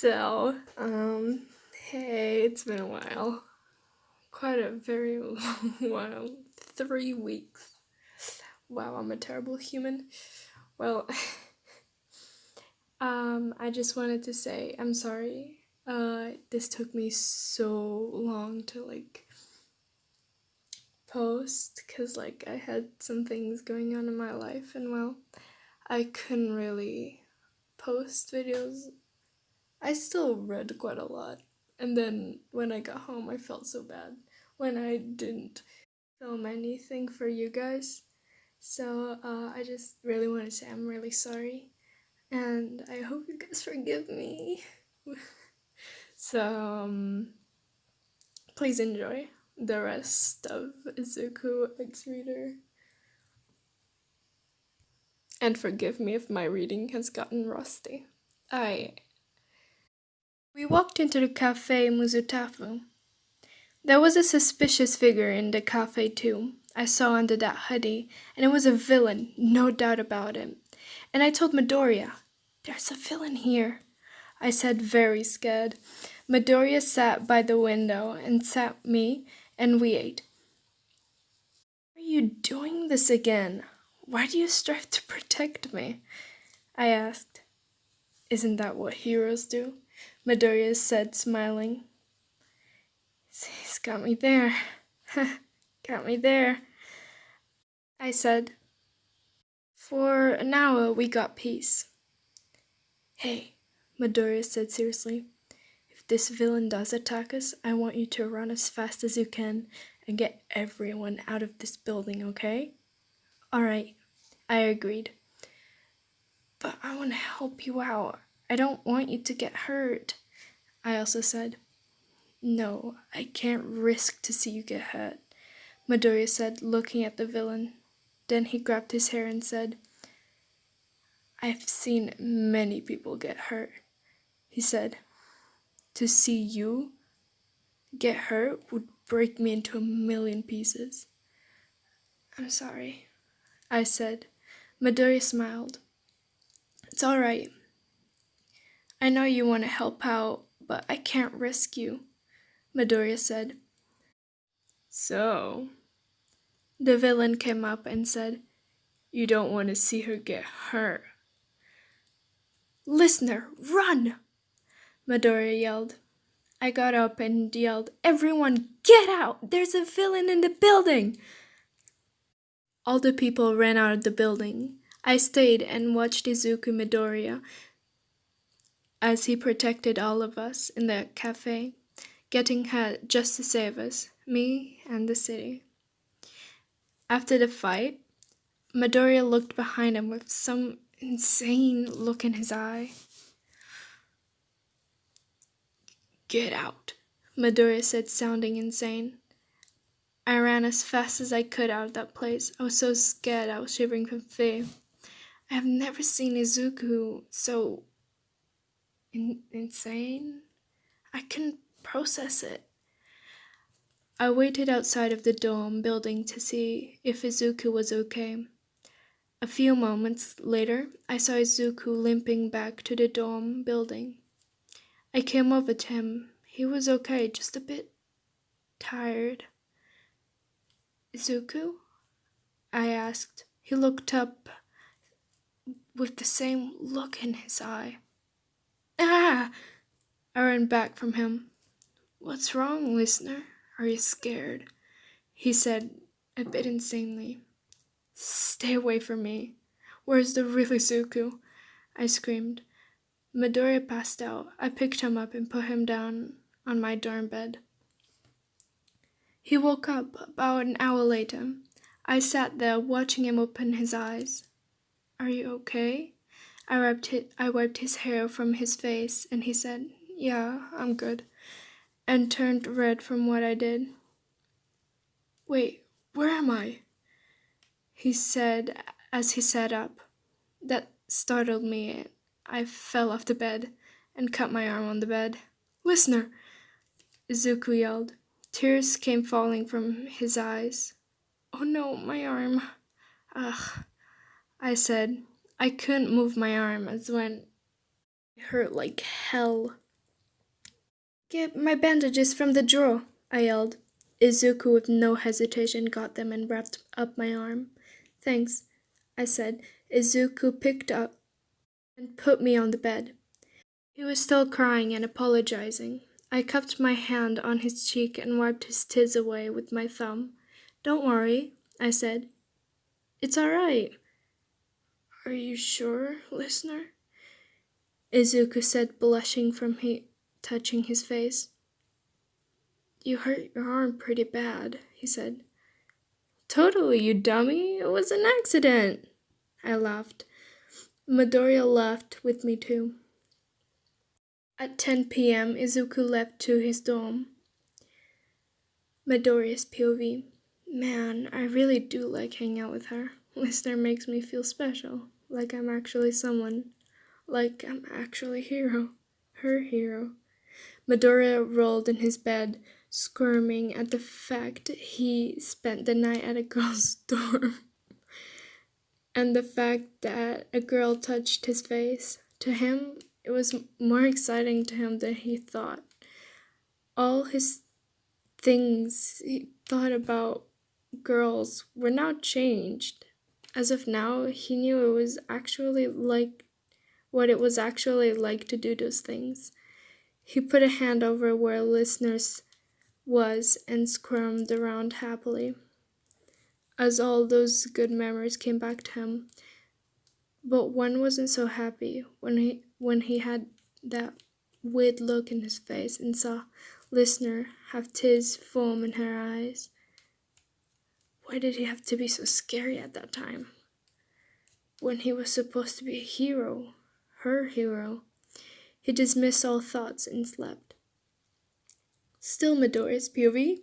Hey, it's been a while. Quite a very long while. 3 weeks. Wow, I'm a terrible human. Well, I just wanted to say I'm sorry. This took me so long to post because I had some things going on in my life and I couldn't really post videos. I still read quite a lot. And then when I got home, I felt so bad when I didn't film anything for you guys. So I just really want to say I'm really sorry. And I hope you guys forgive me. So please enjoy the rest of Izuku X Reader. And forgive me if my reading has gotten rusty. We walked into the cafe Muzutafu. There was a suspicious figure in the cafe too. I saw under that hoodie, and it was a villain, no doubt about it. And I told Midoriya, "There's a villain here," I said, very scared. Midoriya sat by the window and sat me, and we ate. "Why are you doing this again? Why do you strive to protect me?" I asked. "Isn't that what heroes do?" Midoriya said, smiling. "He's got me there." "Got me there," I said. For an hour we got peace. "Hey," Midoriya said seriously, "if this villain does attack us, I want you to run as fast as you can and get everyone out of this building, okay?" "Alright," I agreed. "But I want to help you out. I don't want you to get hurt," I also said. "No, I can't risk to see you get hurt," Midoriya said, looking at the villain. Then he grabbed his hair and said, "I've seen many people get hurt," he said. "To see you get hurt would break me into a million pieces." "I'm sorry," I said. Midoriya smiled. "It's all right. I know you want to help out, but I can't risk you," Midoriya said. "So," the villain came up and said, "you don't want to see her get hurt?" "Listener, run!" Midoriya yelled. I got up and yelled, "Everyone, get out! There's a villain in the building!" All the people ran out of the building. I stayed and watched Izuku Midoriya as he protected all of us in the cafe, getting hurt just to save us, me and the city. After the fight, Midoriya looked behind him with some insane look in his eye. "Get out," Midoriya said, sounding insane. I ran as fast as I could out of that place. I was so scared I was shivering from fear. I have never seen Izuku so insane. I couldn't process it. I waited outside of the dorm building to see if Izuku was okay. A few moments later, I saw Izuku limping back to the dorm building. I came over to him. He was okay, just a bit tired. "Izuku?" I asked. He looked up with the same look in his eye. "Ah!" I ran back from him. "What's wrong, listener? Are you scared?" he said, a bit insanely. "Stay away from me. Where's the real Izuku?" I screamed. Midoriya passed out. I picked him up and put him down on my dorm bed. He woke up about an hour later. I sat there watching him open his eyes. "Are you okay?" I wiped his hair from his face, and he said, "Yeah, I'm good," and turned red from what I did. "Wait, where am I?" he said as he sat up. That startled me. I fell off the bed and cut my arm on the bed. "Listener!" Izuku yelled. Tears came falling from his eyes. "Oh no, my arm." "Ugh," I said. I couldn't move my arm as when it hurt like hell. Get my bandages from the drawer, I yelled. Izuku, with no hesitation, got them and wrapped up my arm. Thanks, I said. Izuku picked up and put me on the bed. He was still crying and apologizing. I cupped my hand on his cheek and wiped his tears away with my thumb. Don't worry, I said. It's all right. Are you sure, listener? Izuku said, blushing from touching his face. You hurt your arm pretty bad, he said. Totally, you dummy. It was an accident. I laughed. Midoriya laughed with me too. At 10 p.m., Izuku left to his dorm. Midoriya's POV. Man, I really do like hanging out with her. Listener makes me feel special, like I'm actually someone, like I'm actually her hero. Midoriya rolled in his bed, squirming at the fact he spent the night at a girl's dorm, and the fact that a girl touched his face. To him, it was more exciting to him than he thought. All his things he thought about girls were now changed. As of now, he knew it was actually like what it was actually like to do those things. He put a hand over where listeners was and squirmed around happily as all those good memories came back to him. But one wasn't so happy when he had that weird look in his face and saw listener have tears form in her eyes. Why did he have to be so scary at that time? When he was supposed to be a hero, her hero. He dismissed all thoughts and slept. Still Midoriya's POV.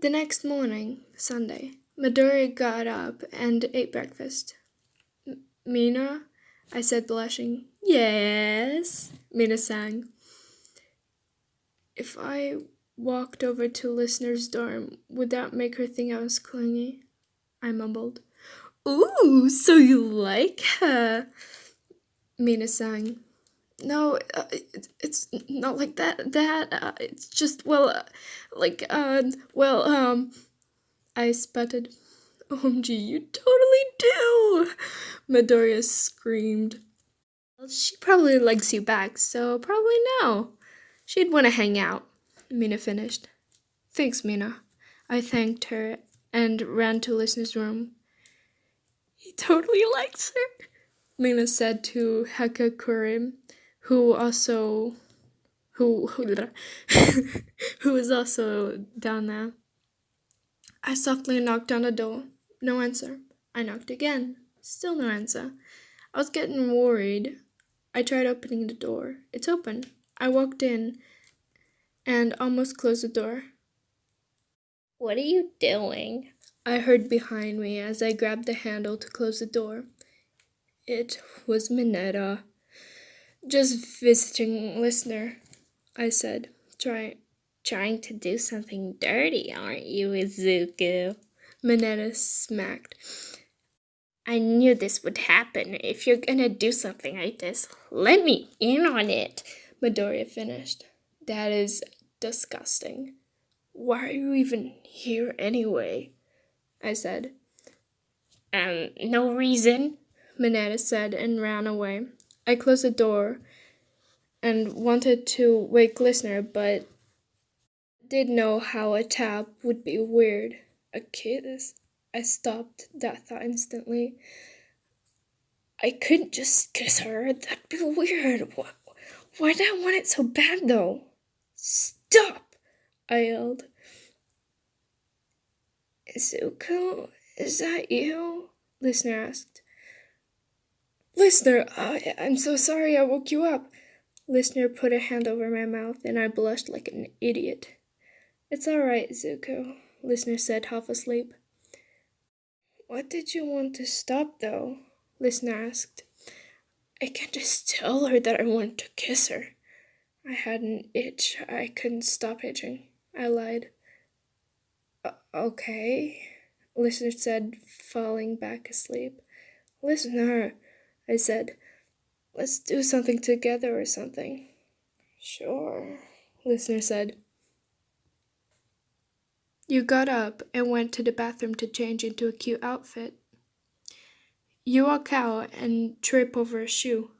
The next morning, Sunday, Midoriya got up and ate breakfast. Mina, I said, blushing. Yes, Mina sang. If I walked over to listener's dorm, would that make her think I was clingy? I mumbled. Ooh, so you like her, Mina sang. No, it's not like that. It's just, I sputtered. OMG, you totally do, Midoriya screamed. Well, she probably likes you back, so probably no. She'd want to hang out, Mina finished. Thanks, Mina. I thanked her and ran to Listener's room. He totally likes her, Mina said to Hakakurim, who was also down there. I softly knocked on the door. No answer. I knocked again. Still no answer. I was getting worried. I tried opening the door. It's open. I walked in and almost closed the door. What are you doing? I heard behind me as I grabbed the handle to close the door. It was Mineta. Just visiting listener, I said, trying to do something dirty, aren't you, Izuku? Mineta smacked. I knew this would happen. If you're gonna do something like this, let me in on it, Midoriya finished. That is disgusting. Why are you even here anyway? I said. No reason, Mineta said and ran away. I closed the door and wanted to wake listener, but did know how a tap would be weird. A kiss? I stopped that thought instantly. I couldn't just kiss her. That'd be weird. Why'd I want it so bad, though? Stop! I yelled. Izuku, is that you? Listener asked. Listener, I'm so sorry I woke you up. Listener put a hand over my mouth, and I blushed like an idiot. It's all right, Izuku, Listener said, half asleep. What did you want to stop, though? Listener asked. I can't just tell her that I want to kiss her. I had an itch. I couldn't stop itching. I lied. Okay, Listener said, falling back asleep. Listener, I said, let's do something together or something. Sure, listener said. You got up and went to the bathroom to change into a cute outfit. You walk out and trip over a shoe.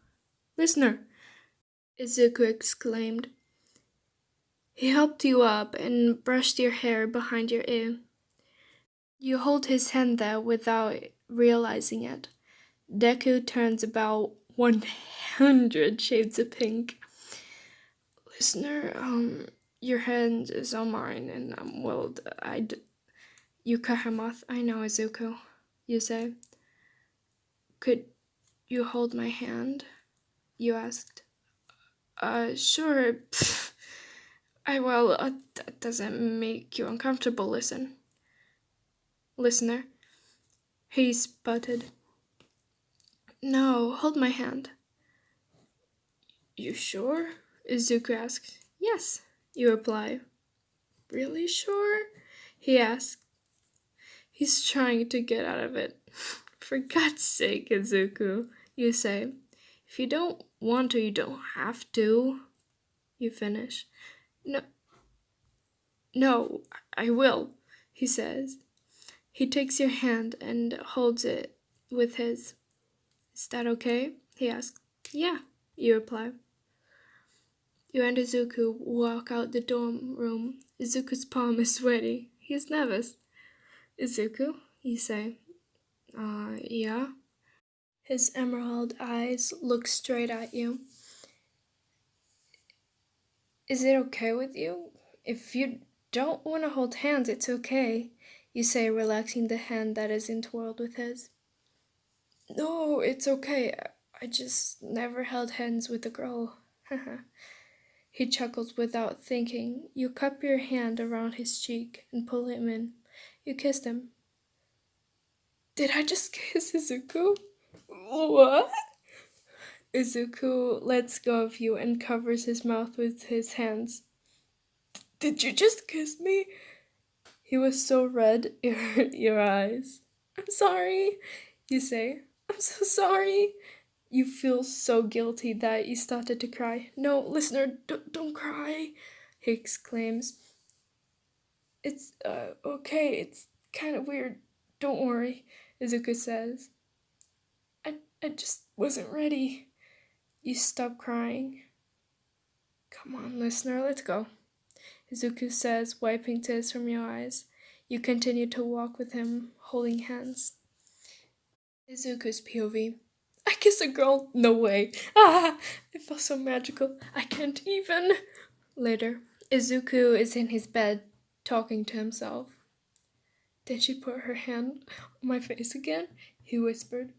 Listener, Izuku exclaimed. He helped you up and brushed your hair behind your ear. You hold his hand there without realizing it. Deku turns about 100 shades of pink. Listener, your hand is on mine, and you cut him off. I know, Izuku, you say. Could you hold my hand? You asked. Sure. Pfft. That doesn't make you uncomfortable, listener. He sputtered. No, hold my hand. You sure? Izuku asks. Yes, you reply. Really sure? He asks. He's trying to get out of it. For God's sake, Izuku, you say. If you don't want to, you don't have to. You finish. No, I will, he says. He takes your hand and holds it with his. Is that okay? He asks. Yeah, you reply. You and Izuku walk out the dorm room. Izuku's palm is sweaty. He is nervous. Izuku, you say. Yeah? His emerald eyes look straight at you. Is it okay with you? If you don't want to hold hands, it's okay, you say, relaxing the hand that is entwirled with his. No, it's okay. I just never held hands with a girl. He chuckles without thinking. You cup your hand around his cheek and pull him in. You kissed him. Did I just kiss Izuku? What? Izuku lets go of you and covers his mouth with his hands. Did you just kiss me? He was so red, it hurt your eyes. I'm sorry, you say. I'm so sorry. You feel so guilty that you started to cry. No, listener, don't cry, he exclaims. It's, okay, it's kind of weird. Don't worry, Izuku says. I just wasn't ready. You stop crying. Come on, listener, let's go, Izuku says, wiping tears from your eyes. You continue to walk with him, holding hands. Izuku's POV. I kiss a girl? No way. It felt so magical. I can't even. Later, Izuku is in his bed, talking to himself. Did she put her hand on my face again? He whispered.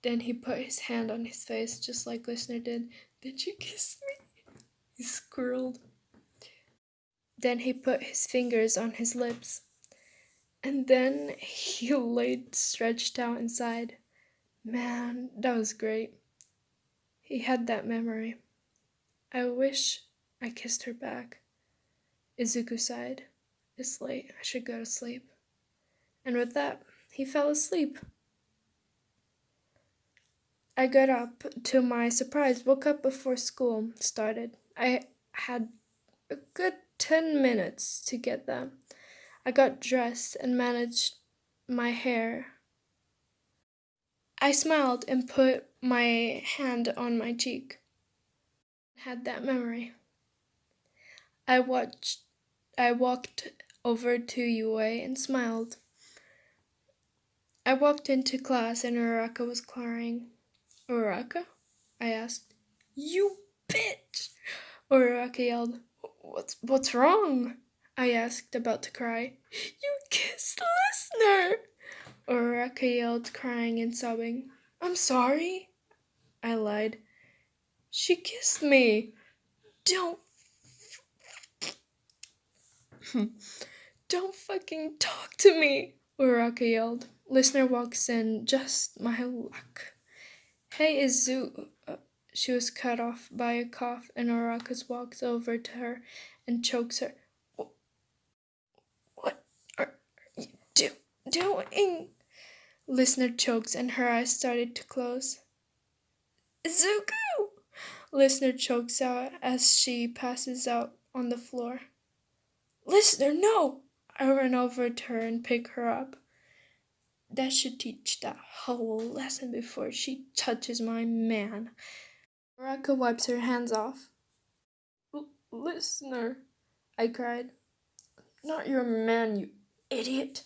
Then he put his hand on his face, just like Listener did. Did you kiss me? He squirreled. Then he put his fingers on his lips. And then he laid stretched out inside. Man, that was great. He had that memory. I wish I kissed her back. Izuku sighed. It's late. I should go to sleep. And with that, he fell asleep. I got up. To my surprise, woke up before school started. I had a good 10 minutes to get there. I got dressed and managed my hair. I smiled and put my hand on my cheek. Had that memory. I walked over to Yue and smiled. I walked into class and Uraraka was crying. Uraraka? I asked. You bitch! Uraraka yelled. What's wrong? I asked, about to cry. You kissed Listener! Uraraka yelled, crying and sobbing. I'm sorry, I lied. She kissed me. Don't fucking talk to me, Uraraka yelled. Listener walks in, just my luck. Hey, Izu. She was cut off by a cough, and Uraraka walks over to her and chokes her. What are you doing? Listener chokes, and her eyes started to close. Izuku! Listener chokes out as she passes out on the floor. Listener, no! I run over to her and pick her up. That should teach that hoe a lesson before she touches my man. Baraka wipes her hands off. Listener, I cried. Not your man, you idiot.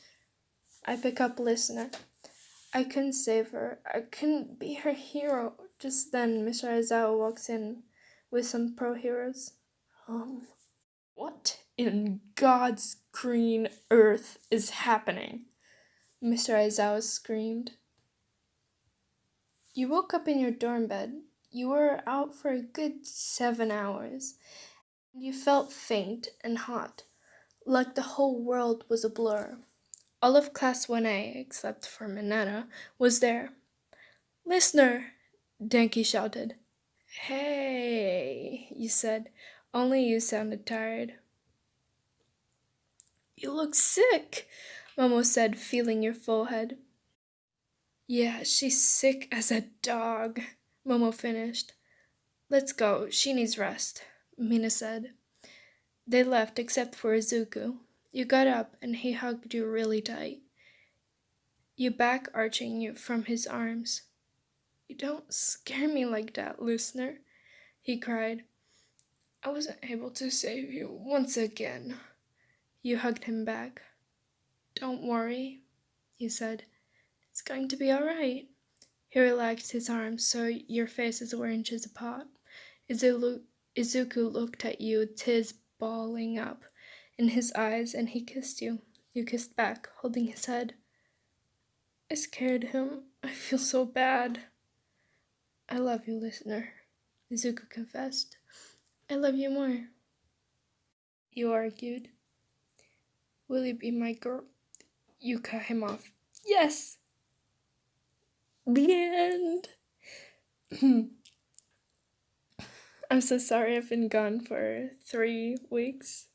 I pick up Listener. I couldn't save her. I couldn't be her hero. Just then, Mr. Aizawa walks in with some pro-heroes. What in God's green earth is happening? Mr. Aizawa screamed. You woke up in your dorm bed. You were out for a good 7 hours. You felt faint and hot, like the whole world was a blur. All of Class 1A, except for Mineta, was there. Listener, Denki shouted. Hey, you said. Only you sounded tired. You look sick, Momo said, feeling your forehead. Yeah, she's sick as a dog, Momo finished. Let's go, she needs rest, Mina said. They left except for Izuku. You got up and he hugged you really tight. You back arching you from his arms. You don't scare me like that, Listener, he cried. I wasn't able to save you once again. You hugged him back. Don't worry, you said. It's going to be all right. He relaxed his arms so your faces were inches apart. Izuku looked at you, tears balling up in his eyes, and he kissed you. You kissed back, holding his head. I scared him. I feel so bad. I love you, Listener, Izuku confessed. I love you more. You argued. Will you be my girl? You cut him off. Yes! The end! I'm so sorry I've been gone for 3 weeks.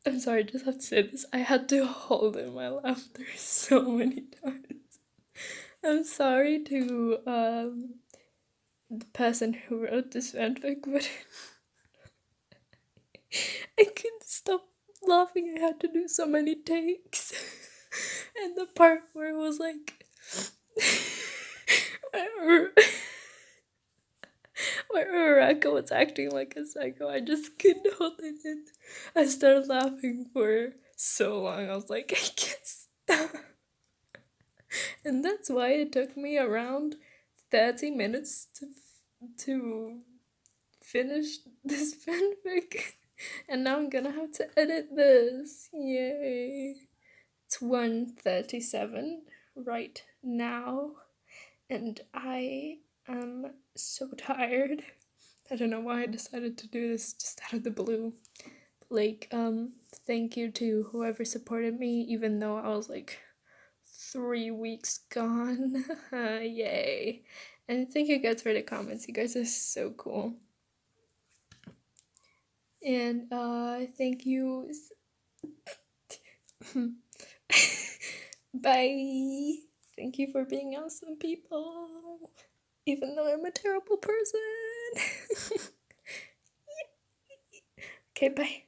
I'm sorry, I just have to say this. I had to hold in my laughter so many times. I'm sorry to the person who wrote this fanfic, but I couldn't stop laughing. I had to do so many takes. And the part where it was like where Uraka was acting like a psycho, I just couldn't hold it in. I started laughing for so long. I was like, I can't stop. And that's why it took me around 30 minutes to finish this fanfic. And now I'm gonna have to edit this. Yay. It's 1:37 right now. And I am so tired. I don't know why I decided to do this just out of the blue. Thank you to whoever supported me, even though I was like 3 weeks gone. Yay. And thank you guys for the comments. You guys are so cool. And thank you. Bye. Thank you for being awesome people. Even though I'm a terrible person. Okay, bye.